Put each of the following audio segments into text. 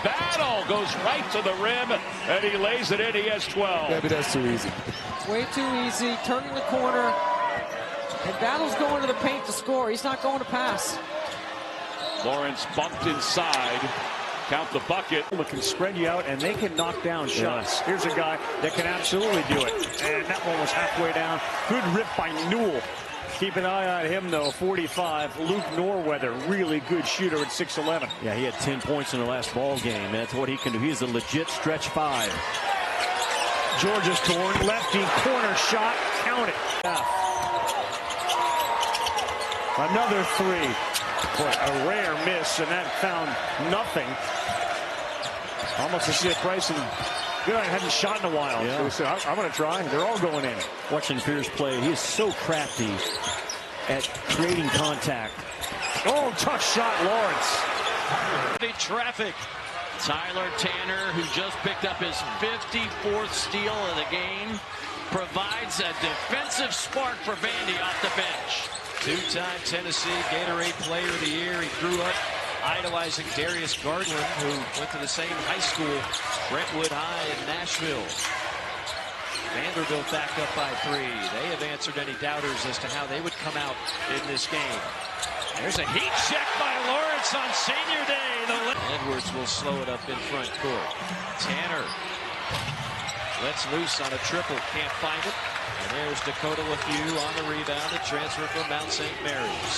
Battle goes right to the rim, and he lays it in. He has 12. Maybe that's too easy. Way too easy. Turning the corner. And Battle's going to the paint to score. He's not going to pass. Lawrence bumped inside. Count the bucket. Can spread you out, and they can knock down shots. Here's a guy that can absolutely do it. And that one was halfway down. Good rip by Newell. Keep an eye on him, though. 45. Luke Norweather, really good shooter at 6'11". Yeah, he had 10 points in the last ball game. That's what he can do. He's a legit stretch five. Georgia's torn. Lefty corner shot. Count it. Another three. But a rare miss, and that found nothing. Almost to see a Price and good. I hadn't shot in a while. Yeah. So he said, I'm going to try. They're all going in. Watching Fears play, he is so crafty at creating contact. Oh, tough shot, Lawrence. The traffic. Tyler Tanner, who just picked up his 54th steal of the game, provides a defensive spark for Vandy off the bench. Two-time Tennessee Gatorade Player of the Year. He grew up idolizing Darius Garland, who went to the same high school, Brentwood High in Nashville. Vanderbilt back up by 3. They have answered any doubters as to how they would come out in this game. There's a heat check by Lawrence on senior day. Edwards will slow it up in front court. Tanner lets loose on a triple, can't find it. And there's Dakota LaFew on the rebound, a transfer from Mount St. Mary's.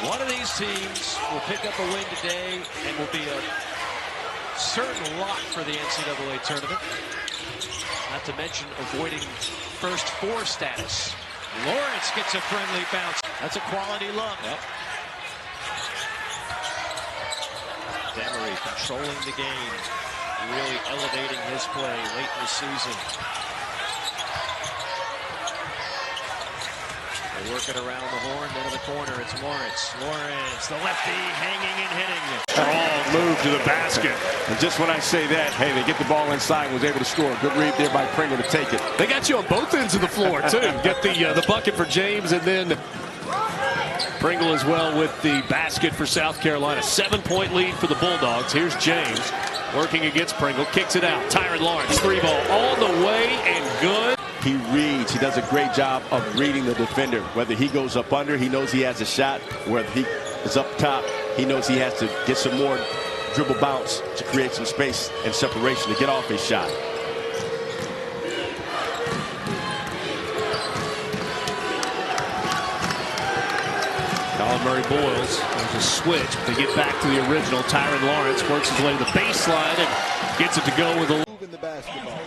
One of these teams will pick up a win today and will be a certain lock for the NCAA tournament. Not to mention avoiding first 4 status. Lawrence gets a friendly bounce. That's a quality look. Yep. Demery controlling the game, really elevating his play late in the season. They work it around the horn, then to the corner. It's Lawrence. Lawrence, the lefty, hanging and hitting. Strong move to the basket. And just when I say that, hey, they get the ball inside and was able to score. Good read there by Pringle to take it. They got you on both ends of the floor, too. Get the bucket for James, and then Pringle as well with the basket for South Carolina. 7-point lead for the Bulldogs. Here's James working against Pringle. Kicks it out. Tyrin Lawrence, 3-ball on the way and good. He reads. He does a great job of reading the defender. Whether he goes up under, he knows he has a shot. Whether he is up top, he knows he has to get some more dribble bounce to create some space and separation to get off his shot. Colin Murray Boyles. There's a switch to get back to the original. Tyrin Lawrence works his way to the baseline and gets it to go with a moving the basketball.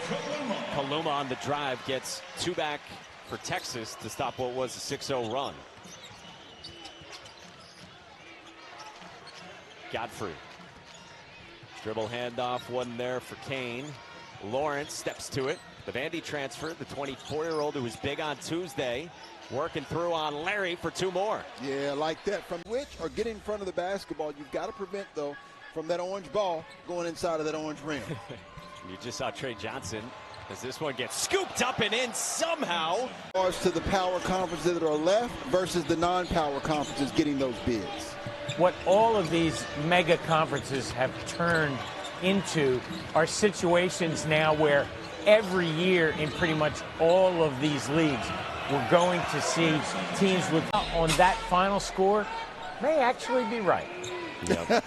Paloma on the drive gets 2 back for Texas to stop what was a 6-0 run. Godfrey. Dribble handoff wasn't there for Kane. Lawrence steps to it. The Vandy transfer, the 24-year-old who was big on Tuesday, working through on Larry for 2 more. Yeah, like that. From which or get in front of the basketball. You've got to prevent, though, from that orange ball going inside of that orange rim. You just saw Trey Johnson as this one gets scooped up and in somehow. As to the power conferences that are left versus the non-power conferences getting those bids. What all of these mega conferences have turned into are situations now where every year in pretty much all of these leagues, we're going to see teams with on that final score may actually be right. Yep.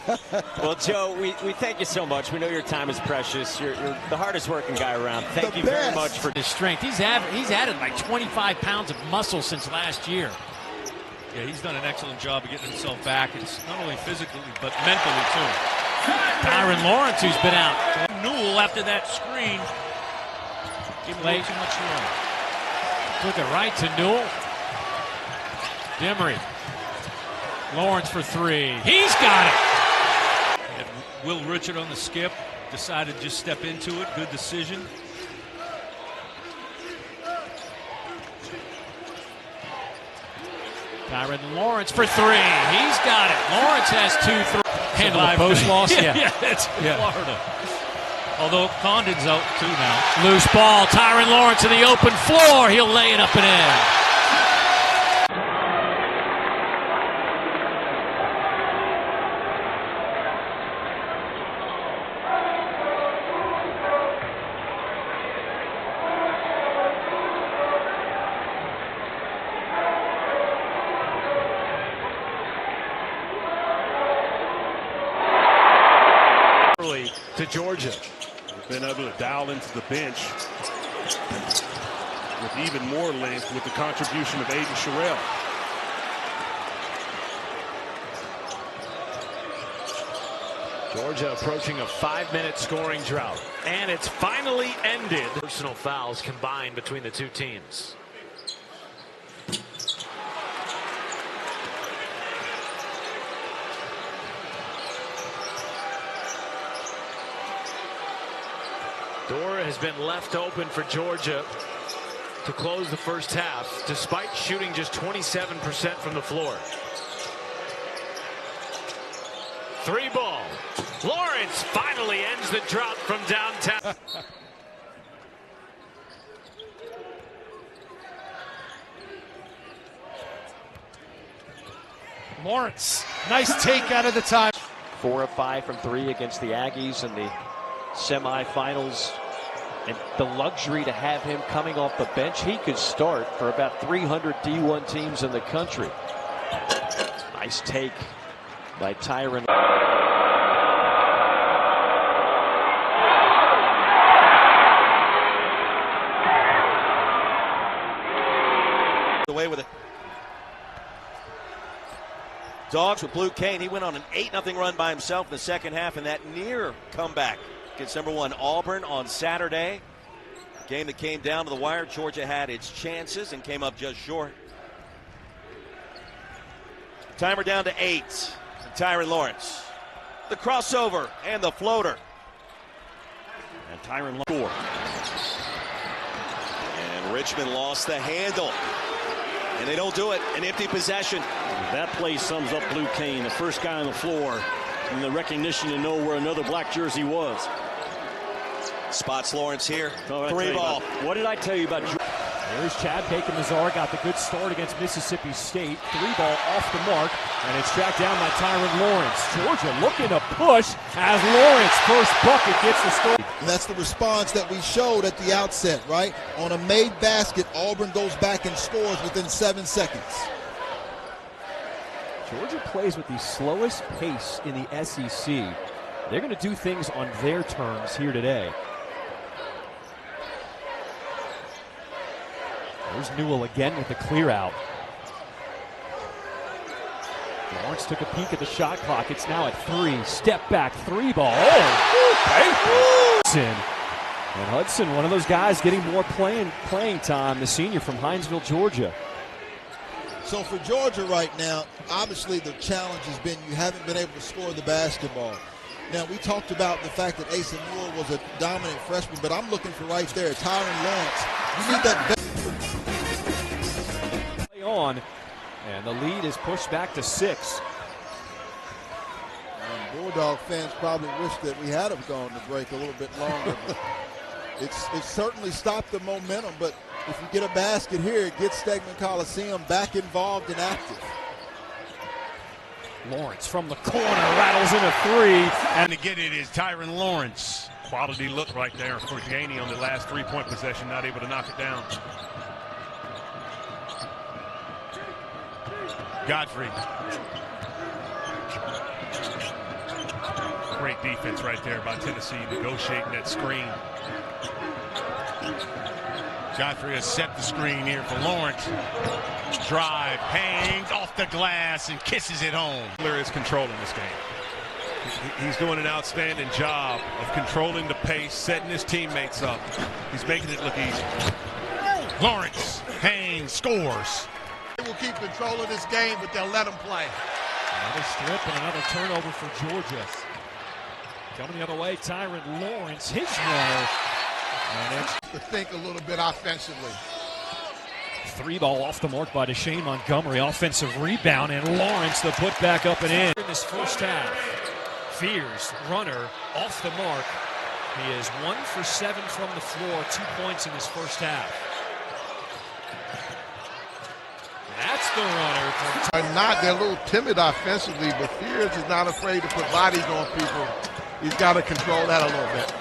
Well, Joe, we thank you so much. We know your time is precious. You're the hardest working guy around. Thank you very much for his strength. He's added like 25 pounds of muscle since last year. Yeah, he's done an excellent job of getting himself back. It's not only physically, but mentally, too. Tyrin Lawrence, who's been out. Newell, after that screen, gave him way too much room. Took it right to Newell. Demery. Lawrence for 3. He's got it. And Will Richard on the skip. Decided to just step into it. Good decision. Tyrin Lawrence for 3. He's got it. Lawrence has 2 3. Handle a post loss. Yeah, it's Florida. Although Condon's out too now. Loose ball. Tyrin Lawrence to the open floor. He'll lay it up and in. early to Georgia. Been able to dial into the bench with even more length with the contribution of Aiden Sherrill. Georgia approaching a 5-minute scoring drought. And it's finally ended. Personal fouls combined between the two teams. Door has been left open for Georgia to close the first half, despite shooting just 27% from the floor. 3-ball. Lawrence finally ends the drought from downtown. Lawrence, nice take out of the time. 4 of 5 from 3 against the Aggies in the semifinals. And the luxury to have him coming off the bench. He could start for about 300 D1 teams in the country. Nice take by Tyrin. Away with it. Dogs with Blue Cane. He went on an 8-0 run by himself in the second half in that near comeback against #1 Auburn on Saturday. A game that came down to the wire. Georgia had its chances and came up just short. Timer down to 8. Tyrin Lawrence. The crossover and the floater. And Tyrin Lawrence. And Richmond lost the handle. And they don't do it. An empty possession. That play sums up Blue Cane, the first guy on the floor, and the recognition to know where another black jersey was. Spots Lawrence here. 3-ball. What did I tell you about? There's Chad Bacon-Mazar, got the good start against Mississippi State. 3-ball off the mark, and it's tracked down by Tyrin Lawrence. Georgia looking to push as Lawrence, first bucket, gets the score. And that's the response that we showed at the outset, right? On a made basket, Auburn goes back and scores within 7 seconds. Georgia plays with the slowest pace in the SEC. They're going to do things on their terms here today. There's Newell again with the clear out. Lawrence took a peek at the shot clock. It's now at 3. Step back 3-ball. Oh, Hudson. And Hudson, one of those guys getting more playing time, the senior from Hinesville, Georgia. So for Georgia right now, obviously the challenge has been you haven't been able to score the basketball. Now, we talked about the fact that Asa Newell was a dominant freshman, but I'm looking for right there, Tyrin Lawrence. You need that. On, and the lead is pushed back to 6. And Bulldog fans probably wish that we had have gone to break a little bit longer. It's certainly stopped the momentum, but if you get a basket here, it gets Stegman Coliseum back involved and active. Lawrence from the corner rattles in a 3. And to get it is Tyrin Lawrence. Quality look right there for Gainey on the last 3-point possession, not able to knock it down. Godfrey. Great defense right there by Tennessee, negotiating that screen. Godfrey has set the screen here for Lawrence. Drive, hangs off the glass and kisses it home. Miller is controlling this game. He's doing an outstanding job of controlling the pace, setting his teammates up. He's making it look easy. Lawrence, hangs, scores. They will keep control of this game, but they'll let them play. Another strip and another turnover for Georgia. Coming the other way, Tyrin Lawrence, his runner. And it's to think a little bit offensively. 3-ball off the mark by Deshane Montgomery. Offensive rebound, and Lawrence the put back up and in. In this first half, Fears, runner, off the mark. He is 1 for 7 from the floor, 2 points in this first half. That's the runner. They're a little timid offensively, but Fears is not afraid to put bodies on people. He's got to control that a little bit.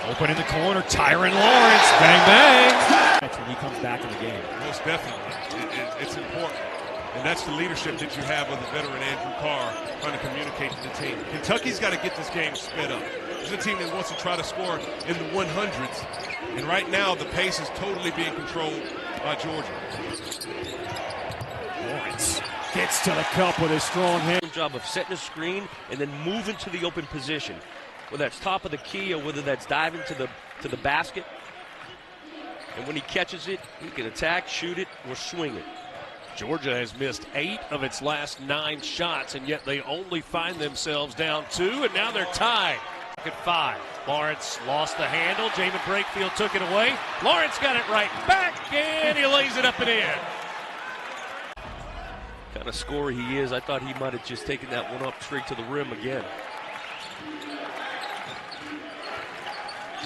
Open in the corner, Tyrin Lawrence, bang, bang. When he comes back in the game. Most definitely. It's important. And that's the leadership that you have with the veteran Andrew Carr trying to communicate to the team. Kentucky's got to get this game sped up. It's a team that wants to try to score in the 100s. And right now, the pace is totally being controlled by Georgia. Lawrence gets to the cup with his strong hand. Job of setting a screen and then moving to the open position, whether that's top of the key or whether that's diving to the basket. And when he catches it, he can attack, shoot it, or swing it. Georgia has missed 8 of its last 9 shots, and yet they only find themselves down 2, and now they're tied at 5. Lawrence lost the handle. Jamin Brakefield took it away. Lawrence got it right back, and he lays it up and in. Kind of scorer he is. I thought he might have just taken that one up straight to the rim again.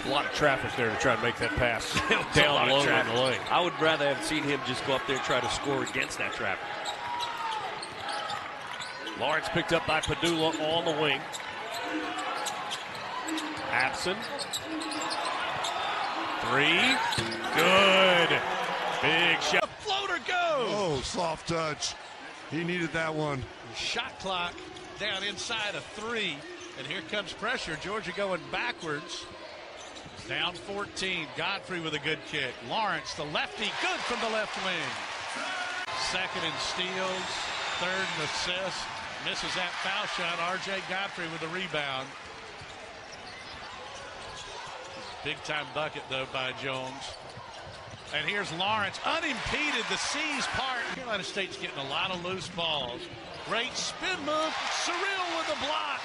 A lot of traffic there to try to make that pass down low in the lane. I would rather have seen him just go up there and try to score against that traffic. Lawrence picked up by Padula on the wing. Abson. 3. Good. Big shot. The floater goes. Oh, soft touch. He needed that one. Shot clock down inside of 3. And here comes pressure. Georgia going backwards. Down 14. Godfrey with a good kick. Lawrence, the lefty, good from the left wing. Second in steals. Third in assists. Misses that foul shot. R.J. Godfrey with a rebound. Big-time bucket, though, by Jones. And here's Lawrence, unimpeded, the C's part. Carolina State's getting a lot of loose balls. Great spin move. Surreal with the block.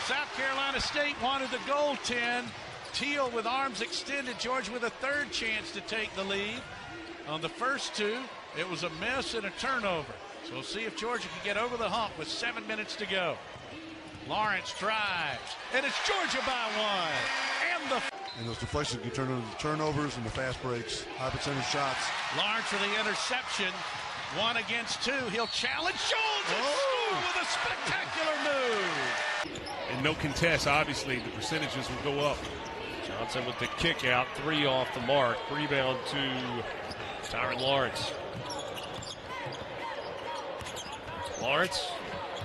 South Carolina State wanted the goaltend. Teal with arms extended. Georgia with a third chance to take the lead. On the first 2, it was a miss and a turnover. So we'll see if Georgia can get over the hump with 7 minutes to go. Lawrence drives, and it's Georgia by 1. And those deflections can turn into turnovers and the fast breaks, high percentage shots. Lawrence for the interception. 1 against 2. He'll challenge Jones and score with a spectacular move. And no contest, obviously, the percentages will go up. Johnson with the kick out, 3 off the mark. Rebound to Tyrin Lawrence. Lawrence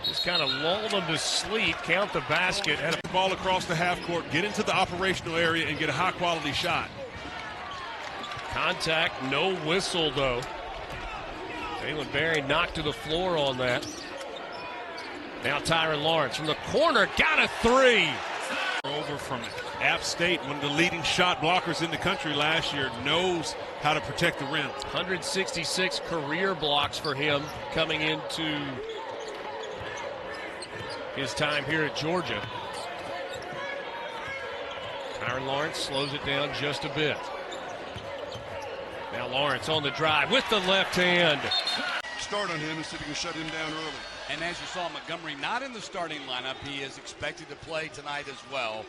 just kind of lulled him to sleep, count the basket. Had a ball across the half court, get into the operational area and get a high quality shot. Contact, no whistle though. Jalen Berry knocked to the floor on that. Now Tyrin Lawrence from the corner, got a 3. Over from App State, one of the leading shot blockers in the country last year, knows how to protect the rim. 166 career blocks for him coming into his time here at Georgia. Tyrin Lawrence slows it down just a bit. Now Lawrence on the drive with the left hand. Start on him and see if he can shut him down early. And as you saw, Montgomery not in the starting lineup. He is expected to play tonight as well.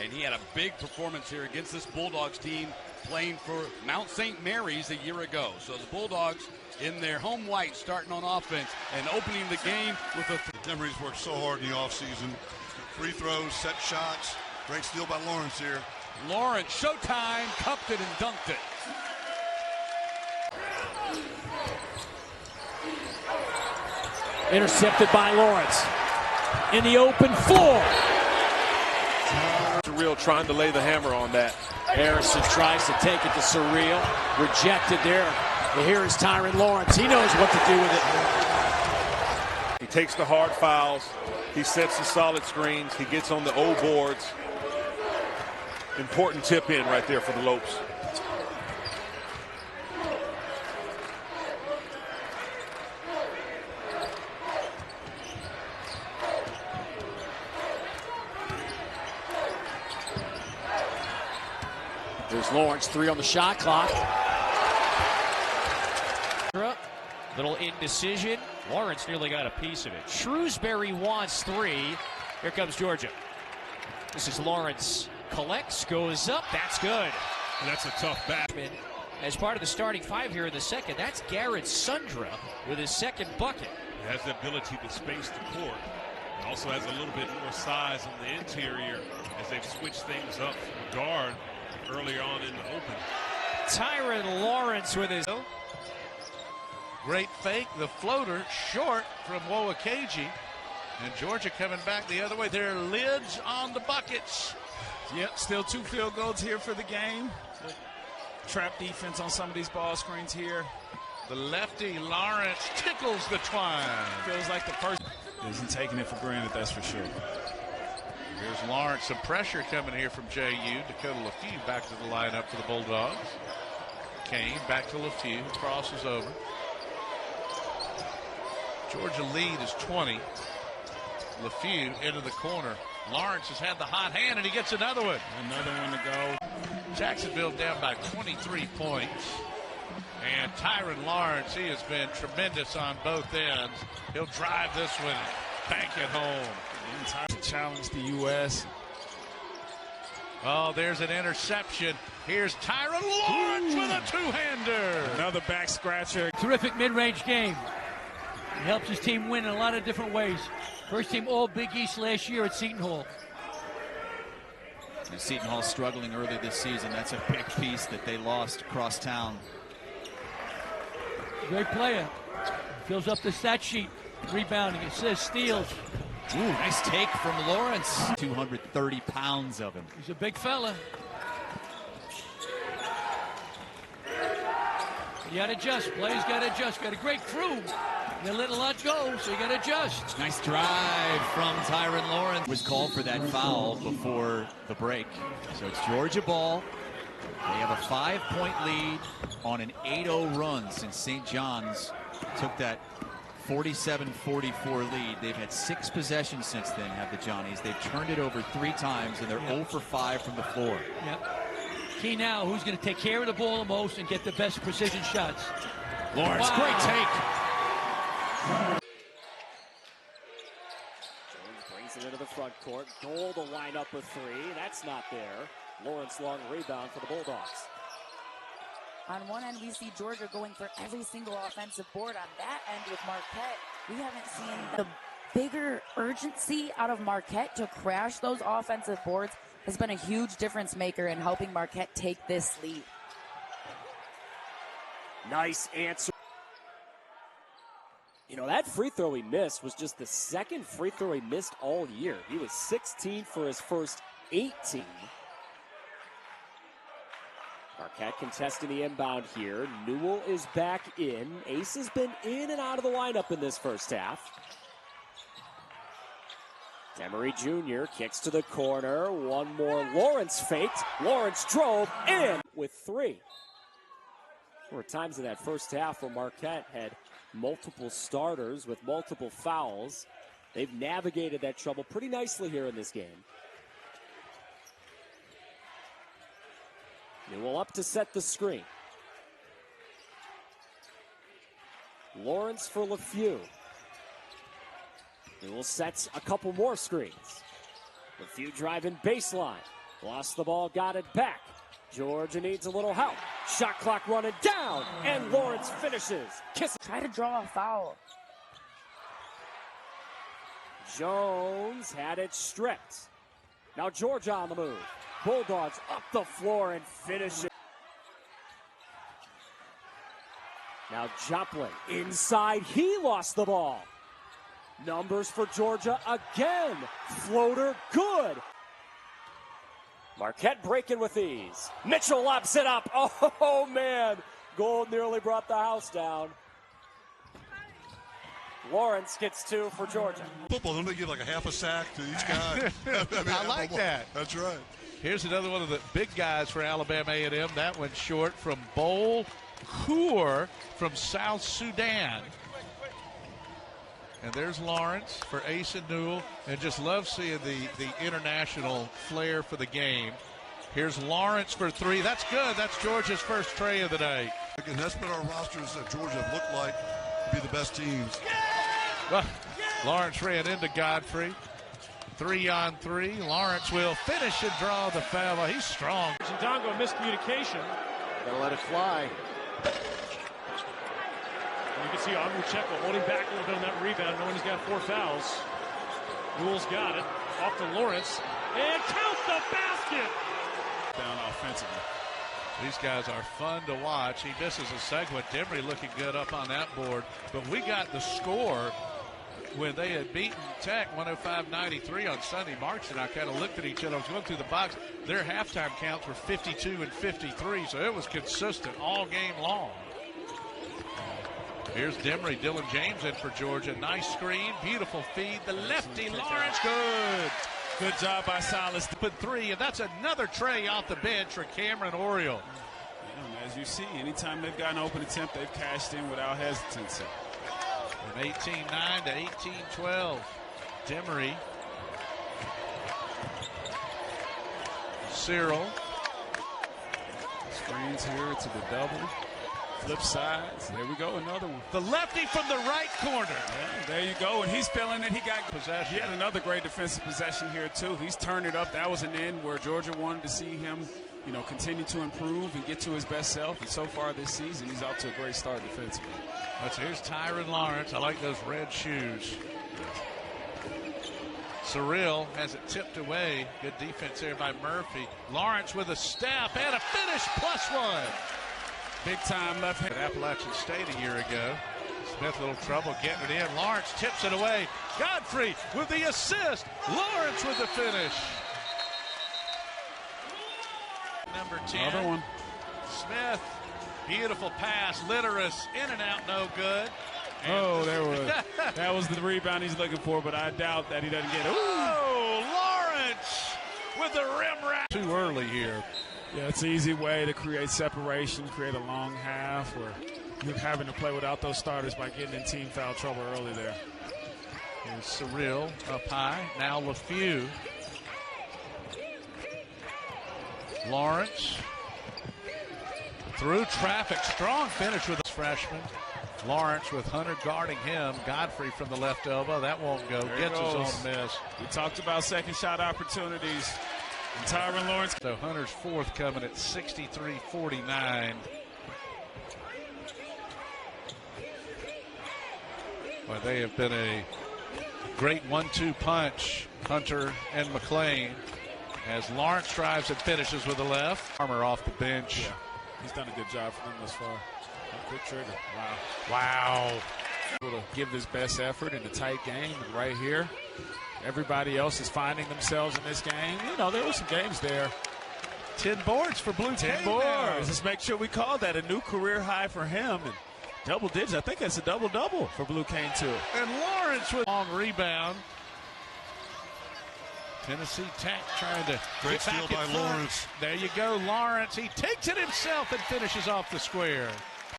And he had a big performance here against this Bulldogs team playing for Mount St. Mary's a year ago. So the Bulldogs in their home white starting on offense and opening the game with a... Montgomery's worked so hard in the offseason. Free throws, set shots. Great steal by Lawrence here. Lawrence, showtime, cupped it and dunked it. Intercepted by Lawrence. In the open floor. Surreal trying to lay the hammer on that. Harrison tries to take it to Surreal. Rejected there. And here is Tyrin Lawrence. He knows what to do with it. He takes the hard fouls. He sets the solid screens. He gets on the old boards. Important tip in right there for the Lopes. There's Lawrence, 3 on the shot clock. Little indecision. Lawrence nearly got a piece of it. Shrewsbury wants 3. Here comes Georgia. This is Lawrence. Collects, goes up. That's good. That's a tough bat. As part of the starting 5 here in the second, that's Garrett Sundra with his second bucket. He has the ability to space the court. He also has a little bit more size on the interior as they've switched things up from guard earlier on in the open. Tyrin Lawrence with his... Great fake, the floater short from Woakeji. And Georgia coming back the other way. Their lids on the buckets. Yep, still 2 field goals here for the game. Trap defense on some of these ball screens here. The lefty Lawrence tickles the twine. Feels like the person isn't taking it for granted, that's for sure. Here's Lawrence, some pressure coming here from JU. Dakota LaFew back to the lineup for the Bulldogs. Kane back to LaFew, crosses over. Georgia lead is 20. LaFew into the corner. Lawrence has had the hot hand, and he gets another one. Another one to go. Jacksonville down by 23 points. And Tyrin Lawrence, he has been tremendous on both ends. He'll drive this one, bank it home. To challenge the U.S. Oh, there's an interception. Here's Tyrin Lawrence with a two-hander. Another back scratcher. Terrific mid-range game. He helps his team win in a lot of different ways. First team all Big East last year at Seton Hall. And Seton Hall struggling early this season. That's a big piece that they lost across town. Great player. Fills up the stat sheet. Rebounding, assists, steals. Ooh, nice take from Lawrence. 230 pounds of him. He's a big fella. You got to adjust. Players got to adjust. Got a great crew. They're letting a lot go, so you got to adjust. Nice drive from Tyrin Lawrence. Was called for that foul before the break. So it's Georgia ball. They have a 5-point lead on an 8-0 run since St. John's took that 47-44 lead. They've had 6 possessions since then, have the Johnnies. They've turned it over 3 times, and they're 0 for 5 from the floor. Yep. Key now, who's going to take care of the ball the most and get the best precision shots? Lawrence, great take. Jones brings it into the front court. Goal to line up with 3. That's not there. Lawrence long rebound for the Bulldogs. On one end, we see Georgia going for every single offensive board. On that end with Marquette, we haven't seen the bigger urgency out of Marquette to crash those offensive boards. Has been a huge difference maker in helping Marquette take this lead. Nice answer. You know, that free throw he missed was just the second free throw he missed all year. He was 16 for his first 18. Marquette contesting the inbound here. Newell is back in. Ace has been in and out of the lineup in this first half. Demery Jr. kicks to the corner. One more. Lawrence faked. Lawrence drove in with 3. There were times in that first half where Marquette had multiple starters with multiple fouls. They've navigated that trouble pretty nicely here in this game. Newell up to set the screen. Lawrence for LaFew. Newell sets a couple more screens. LaFew driving baseline. Lost the ball, got it back. Georgia needs a little help. Shot clock running down, and Lawrence finishes. Try to draw a foul. Jones had it stripped. Now Georgia on the move. Bulldogs up the floor and finish it. Now Joplin inside. He lost the ball. Numbers for Georgia again. Floater good. Marquette breaking with ease. Mitchell lobs it up. Oh, man. Gold nearly brought the house down. Lawrence gets 2 for Georgia. Football, don't they give like a half a sack to each guy? I like that. That's right. Here's another one of the big guys for Alabama A&M. That one short from Bol Kour from South Sudan. And there's Lawrence for Ace and Newell. And just love seeing the international flair for the game. Here's Lawrence for 3. That's good. That's Georgia's first tray of the day. And that's been our rosters that Georgia have looked like to be the best teams. Well, Lawrence ran into Godfrey. 3-on-3. Lawrence will finish and draw the foul. He's strong. Chindongo miscommunication. Gotta let it fly. And you can see Agucheco holding back a little bit on that rebound, knowing he's got 4 fouls. Newell's got it. Off to Lawrence. And count the basket! Down offensively. These guys are fun to watch. He misses a segment. Demery looking good up on that board. But we got the score when they had beaten Tech 105-93 on Sunday. Marks and I kind of looked at each other. I was going through the box. Their halftime counts were 52 and 53, so it was consistent all game long. Here's Demery. Dylan James in for Georgia. Nice screen. Beautiful feed. The lefty Lawrence. Good. Good job by Silas. Put three, and that's another tray off the bench for Cameron Oriole. As you see, anytime they've got an open attempt, they've cashed in without hesitancy. From 18-9 to 18-12. Demery. Cyril. Screens here to the double. Flip sides. There we go, another one. The lefty from the right corner. Yeah, there you go, and he's feeling it. He got possession. He had another great defensive possession here, too. He's turned it up. That was an end where Georgia wanted to see him, continue to improve and get to his best self. And so far this season, he's off to a great start defensively. Here's Tyrin Lawrence. I like those red shoes. Cyril has it tipped away. Good defense there by Murphy. Lawrence with a step and a finish, +1. Big time left hand. At Appalachian State a year ago. Smith a little trouble getting it in. Lawrence tips it away. Godfrey with the assist. Lawrence with the finish. Number 10. Another one. Smith. Beautiful pass. Litteris in and out, no good. And there was. That was the rebound he's looking for, but I doubt that he doesn't get it. Lawrence with the rim wrap. Too early here. Yeah, it's an easy way to create separation, create a long half where you're having to play without those starters by getting in team foul trouble early there. Here's Cyril up high. Now LeFew. Lawrence. Through traffic. Strong finish with this freshman. Lawrence with Hunter guarding him. Godfrey from the left elbow. That won't go. Gets his own miss. We talked about second shot opportunities. And Tyrin Lawrence. So Hunter's fourth coming at 63-49. Well, they have been a great 1-2 punch, Hunter and McClain, as Lawrence drives and finishes with the left. Armor off the bench. Yeah, he's done a good job for them thus far. Quick trigger. Wow. Able to give his best effort in a tight game, and right here, everybody else is finding themselves in this game. There were some games there. 10 boards for Blue Cane. 10 boards. Let's make sure we call that a new career high for him. And double digits. I think that's a double-double for Blue Cane, too. And Lawrence with a long rebound. Tennessee Tech trying to great steal by Lawrence. There you go, Lawrence. He takes it himself and finishes off the square.